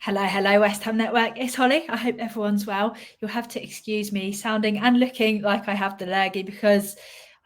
Hello, West Ham Network. It's Holly. I hope everyone's well. You'll have to excuse me sounding and looking like I have the lurgy because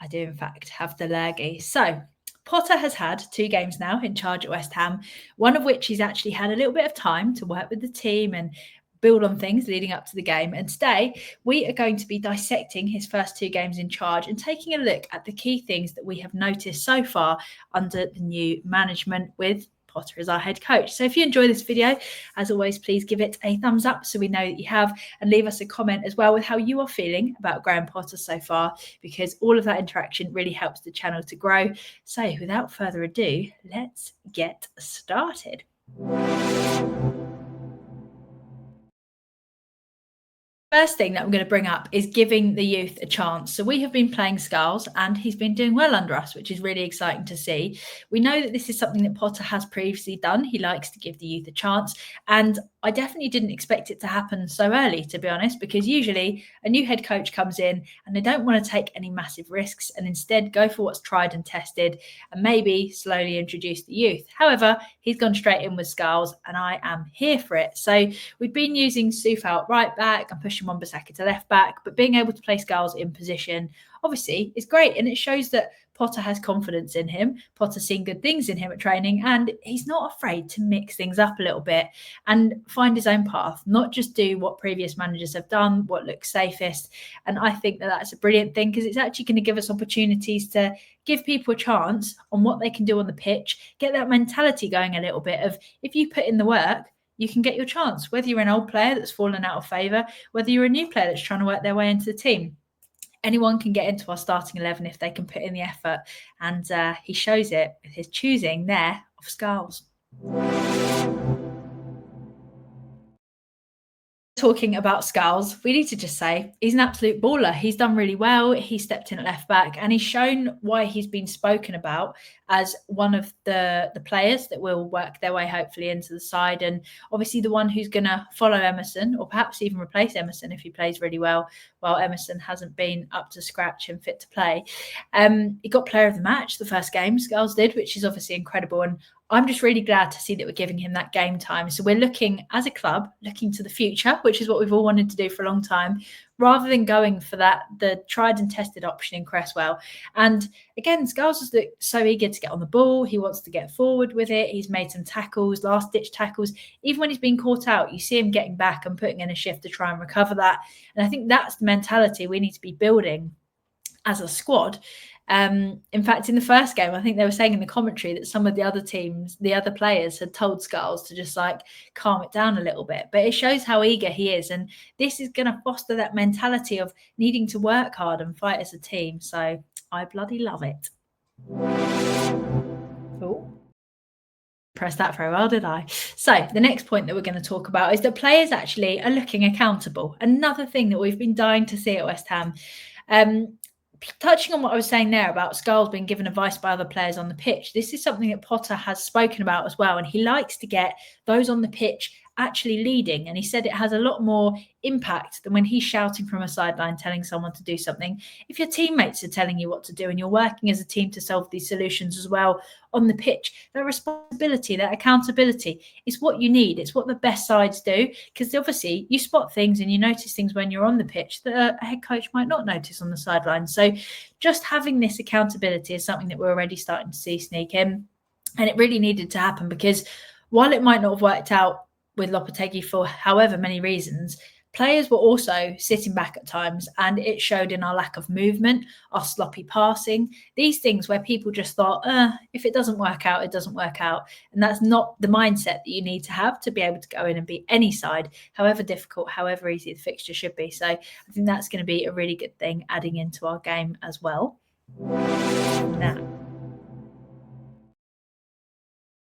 I do, in fact, have the lurgy. So, Potter has had 2 games now in charge at West Ham, one of which he's actually had a little bit of time to work with the team and build on things leading up to the game. And today, we are going to be dissecting his first 2 games in charge and taking a look at the key things that we have noticed so far under the new management with Potter as our head coach. So if you enjoy this video, as always, please give it a thumbs up so we know that you have, and leave us a comment as well with how you are feeling about Graham Potter so far, because all of that interaction really helps the channel to grow. So without further ado, let's get started. First thing that I'm going to bring up is giving the youth a chance. So we have been playing Scarra and he's been doing well under us, which is really exciting to see. We know that this is something that Potter has previously done. He likes to give the youth a chance, and I definitely didn't expect it to happen so early, to be honest, because usually a new head coach comes in and they don't want to take any massive risks and instead go for what's tried and tested and maybe slowly introduce the youth. However, he's gone straight in with Scarra and I am here for it. So we've been using Suf out right back and pushing Wan-Bissaka to left back, but being able to play Scarra in position obviously is great, and it shows that Potter has confidence in him. Potter's seen good things in him at training, and he's not afraid to mix things up a little bit and find his own path, not just do what previous managers have done, what looks safest. And I think that that's a brilliant thing, because it's actually going to give us opportunities to give people a chance on what they can do on the pitch, get that mentality going a little bit of, if you put in the work, you can get your chance, whether you're an old player that's fallen out of favour, whether you're a new player that's trying to work their way into the team. Anyone can get into our starting 11 if they can put in the effort, and he shows it with his choosing there of Scarra. Talking about Scarra, we need to just say he's an absolute baller. He's done really well. He stepped in at left back and he's shown why he's been spoken about as one of the players that will work their way hopefully into the side, and obviously the one who's going to follow Emerson, or perhaps even replace Emerson if he plays really well, while Emerson hasn't been up to scratch and fit to play. He got player of the match the first game, Scarra did, which is obviously incredible, and I'm just really glad to see that we're giving him that game time. So we're looking, as a club, looking to the future, which is what we've all wanted to do for a long time, rather than going for the tried and tested option in Cresswell. And again, Scarra's so eager to get on the ball. He wants to get forward with it. He's made some tackles, last-ditch tackles. Even when he's been caught out, you see him getting back and putting in a shift to try and recover that. And I think that's the mentality we need to be building as a squad. In fact, in the first game, I think they were saying in the commentary that some of the other teams, the other players, had told Scarra to just like calm it down a little bit. But it shows how eager he is, and this is going to foster that mentality of needing to work hard and fight as a team. So I bloody love it. Oh. Press that very well, did I? So the next point that we're going to talk about is that players actually are looking accountable. Another thing that we've been dying to see at West Ham. Touching on what I was saying there about Scarra being given advice by other players on the pitch, this is something that Potter has spoken about as well, and he likes to get those on the pitch actually leading, and he said it has a lot more impact than when he's shouting from a sideline telling someone to do something. If your teammates are telling you what to do and you're working as a team to solve these solutions as well on the pitch, that responsibility, that accountability is what you need. It's what the best sides do, because obviously you spot things and you notice things when you're on the pitch that a head coach might not notice on the sideline. So just having this accountability is something that we're already starting to see sneak in, and it really needed to happen, because while it might not have worked out with Lopetegui for however many reasons, players were also sitting back at times, and it showed in our lack of movement, our sloppy passing, these things where people just thought, if it doesn't work out, it doesn't work out. And that's not the mindset that you need to have to be able to go in and beat any side, however difficult, however easy the fixture should be. So I think that's going to be a really good thing adding into our game as well. Now,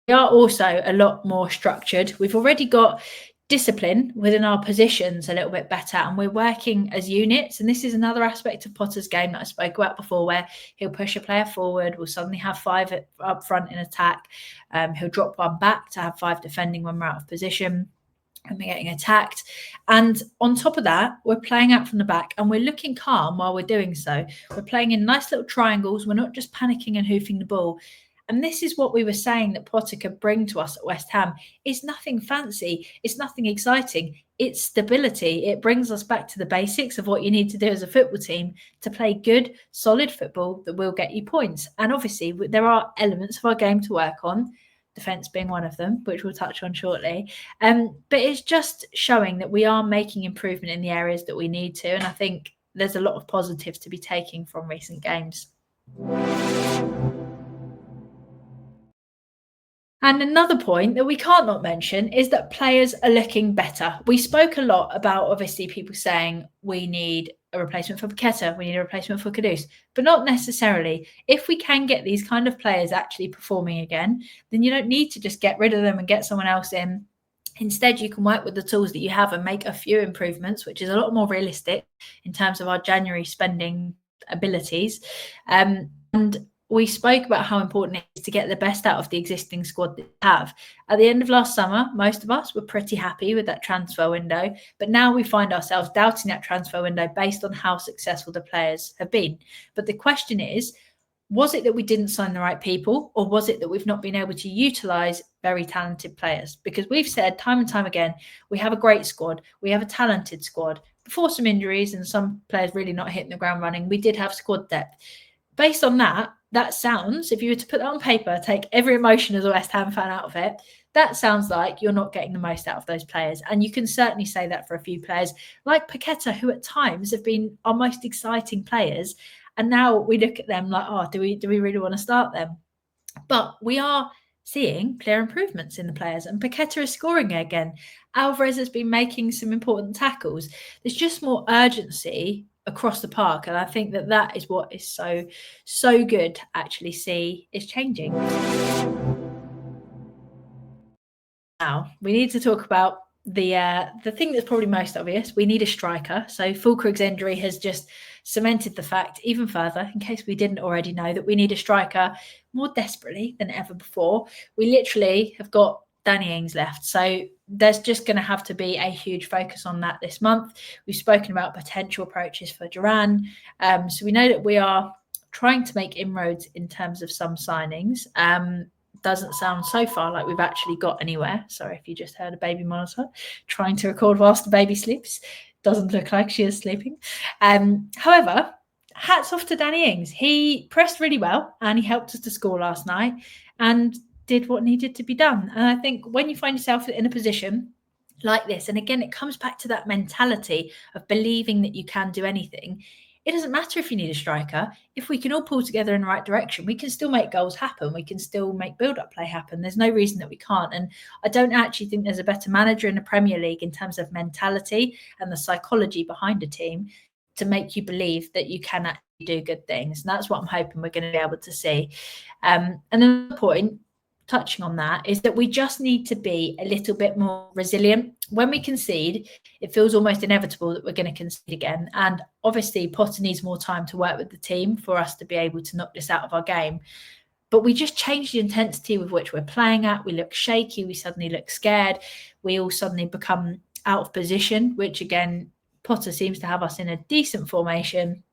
we are also a lot more structured. We've already got discipline within our positions a little bit better, and we're working as units. And this is another aspect of Potter's game that I spoke about before, where he'll push a player forward, we'll suddenly have 5 up front in attack, he'll drop one back to have 5 defending when we're out of position and we're getting attacked. And on top of that, we're playing out from the back and we're looking calm while we're doing so. We're playing in nice little triangles. We're not just panicking and hoofing the ball. And this is what we were saying that Potter could bring to us at West Ham. It's nothing fancy, it's nothing exciting, it's stability. It brings us back to the basics of what you need to do as a football team to play good, solid football that will get you points. And obviously, there are elements of our game to work on, defence being one of them, which we'll touch on shortly. But it's just showing that we are making improvement in the areas that we need to. And I think there's a lot of positives to be taking from recent games. And another point that we can't not mention is that players are looking better. We spoke a lot about, obviously, people saying we need a replacement for Paqueta, we need a replacement for Kudus, but not necessarily. If we can get these kind of players actually performing again, then you don't need to just get rid of them and get someone else in. Instead, you can work with the tools that you have and make a few improvements, which is a lot more realistic in terms of our January spending abilities. And we spoke about how important it is to get the best out of the existing squad that we have. At the end of last summer, most of us were pretty happy with that transfer window, but now we find ourselves doubting that transfer window based on how successful the players have been. But the question is, was it that we didn't sign the right people, or was it that we've not been able to utilise very talented players? Because we've said time and time again, we have a great squad, we have a talented squad. Before some injuries and some players really not hitting the ground running, we did have squad depth. Based on that, that sounds, if you were to put that on paper, take every emotion as a West Ham fan out of it, that sounds like you're not getting the most out of those players. And you can certainly say that for a few players like Paqueta, who at times have been our most exciting players. And now we look at them like, oh, do we really want to start them? But we are seeing clear improvements in the players, and Paqueta is scoring again. Alvarez has been making some important tackles. There's just more urgency across the park, and I think that is what is so good to actually see is changing. Now we need to talk about the thing that's probably most obvious. We need a striker. So Fulkrug's injury has just cemented the fact even further, in case we didn't already know, that we need a striker more desperately than ever before. We literally have got Danny Ings left. So there's just going to have to be a huge focus on that this month. We've spoken about potential approaches for Duran. So we know that we are trying to make inroads in terms of some signings. Doesn't sound so far like we've actually got anywhere. Sorry if you just heard a baby monitor trying to record whilst the baby sleeps. Doesn't look like she is sleeping. However, hats off to Danny Ings. He pressed really well and he helped us to score last night and did what needed to be done. And I think when you find yourself in a position like this, and again, it comes back to that mentality of believing that you can do anything. It doesn't matter if you need a striker. If we can all pull together in the right direction, we can still make goals happen. We can still make build-up play happen. There's no reason that we can't. And I don't actually think there's a better manager in the Premier League in terms of mentality and the psychology behind a team to make you believe that you can actually do good things. And that's what I'm hoping we're going to be able to see. And another point, touching on that, is that we just need to be a little bit more resilient. When we concede, it feels almost inevitable that we're going to concede again. And obviously, Potter needs more time to work with the team for us to be able to knock this out of our game. But we just change the intensity with which we're playing at. We look shaky. We suddenly look scared. We all suddenly become out of position, which again, Potter seems to have us in a decent formation,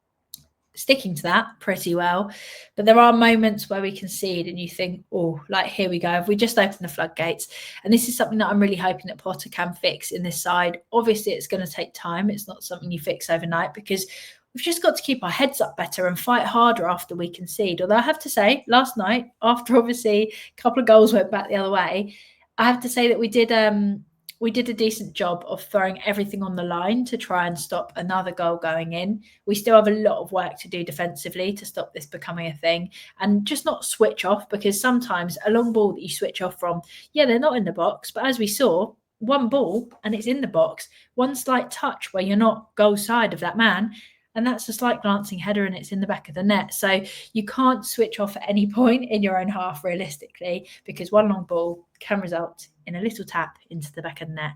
sticking to that pretty well. But there are moments where we concede and you think, oh, like, here we go. Have we just opened the floodgates? And this is something that I'm really hoping that Potter can fix in this side. Obviously, it's going to take time. It's not something you fix overnight because we've just got to keep our heads up better and fight harder after we concede. Although I have to say, last night, after obviously a couple of goals went back the other way, I have to say that we did a decent job of throwing everything on the line to try and stop another goal going in. We still have a lot of work to do defensively to stop this becoming a thing and just not switch off, because sometimes a long ball that you switch off from, yeah, they're not in the box, but as we saw, one ball and it's in the box, one slight touch where you're not goal side of that man, and that's a slight glancing header and it's in the back of the net. So you can't switch off at any point in your own half realistically, because one long ball can result in a little tap into the back of the net.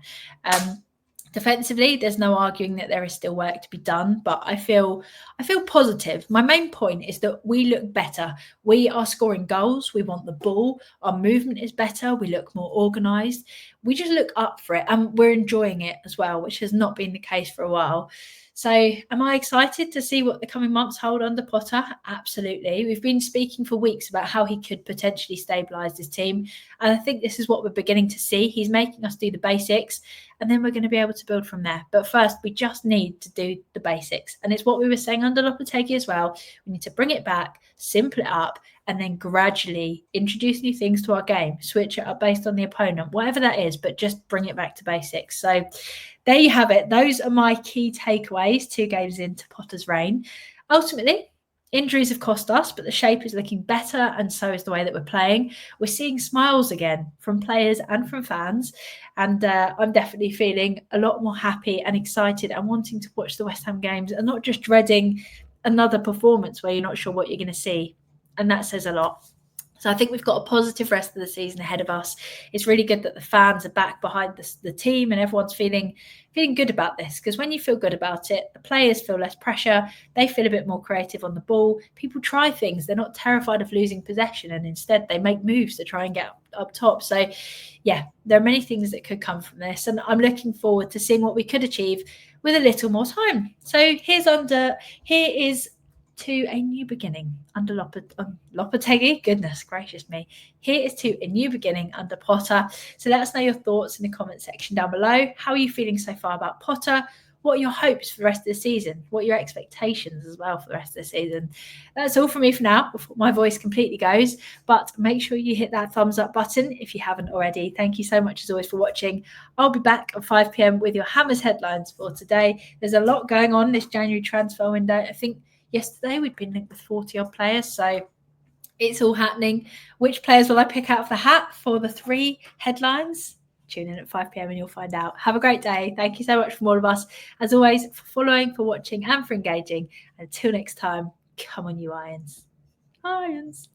Defensively, there's no arguing that there is still work to be done, but I feel positive. My main point is that we look better. We are scoring goals. We want the ball. Our movement is better. We look more organised. We just look up for it and we're enjoying it as well, which has not been the case for a while. So am I excited to see what the coming months hold under Potter? Absolutely. We've been speaking for weeks about how he could potentially stabilise this team. And I think this is what we're beginning to see. He's making us do the basics, and then we're going to be able to build from there. But first, we just need to do the basics. And it's what we were saying under Lopetegui as well. We need to bring it back, simple it up, and then gradually introduce new things to our game, switch it up based on the opponent, whatever that is, but just bring it back to basics. So there you have it. Those are my key takeaways 2 games into Potter's reign. Ultimately, injuries have cost us, but the shape is looking better, and so is the way that we're playing. We're seeing smiles again from players and from fans, and I'm definitely feeling a lot more happy and excited and wanting to watch the West Ham games and not just dreading another performance where you're not sure what you're going to see. And that says a lot. So I think we've got a positive rest of the season ahead of us. It's really good that the fans are back behind the team and everyone's feeling good about this, because when you feel good about it, the players feel less pressure. They feel a bit more creative on the ball. People try things. They're not terrified of losing possession, and instead they make moves to try and get up top. So yeah, there are many things that could come from this, and I'm looking forward to seeing what we could achieve with a little more time. So here is to a new beginning under Lopetegui. Goodness gracious me. Here is to a new beginning under Potter. So let us know your thoughts in the comment section down below. How are you feeling so far about Potter? What are your hopes for the rest of the season? What are your expectations as well for the rest of the season? That's all from me for now, before my voice completely goes. But make sure you hit that thumbs up button if you haven't already. Thank you so much as always for watching. I'll be back at 5 p.m. with your Hammers headlines for today. There's a lot going on this January transfer window. I think yesterday we'd been linked with 40 odd players, so it's all happening. Which players will I pick out of the hat for the 3 headlines? Tune in at 5 p.m. and you'll find out. Have a great day. Thank you so much from all of us, as always, for following, for watching, and for engaging. Until next time, come on, you Irons. Irons.